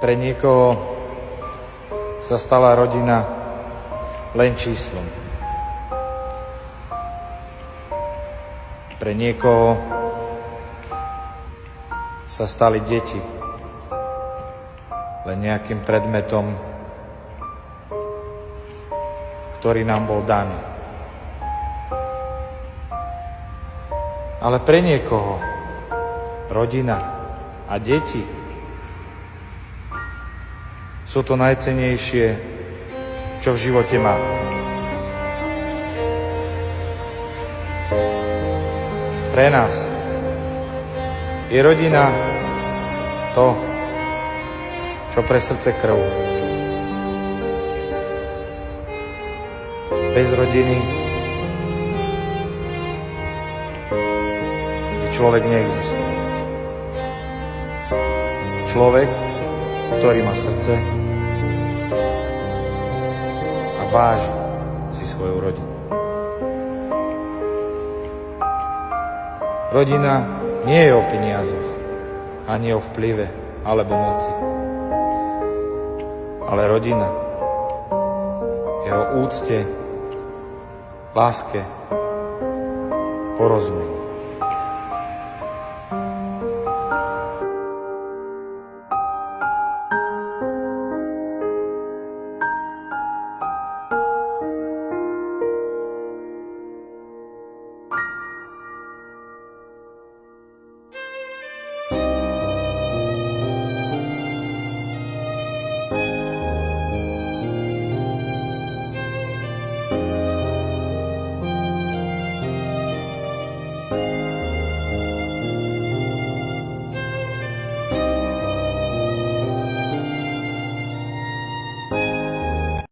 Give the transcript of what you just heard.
Pre niekoho sa stala rodina len číslom. Pre niekoho sa stali deti len nejakým predmetom, ktorý nám bol daný. Ale pre niekoho rodina a deti sú to najcennejšie, čo v živote má. Pre nás je rodina to, čo pre srdce krv. Bez rodiny by človek neexistoval. Človek, ktorý má srdce a váži si svoju rodinu. Rodina nie je o peniazoch, ani o vplyve alebo moci. Ale rodina je o úcte, láske, porozumení.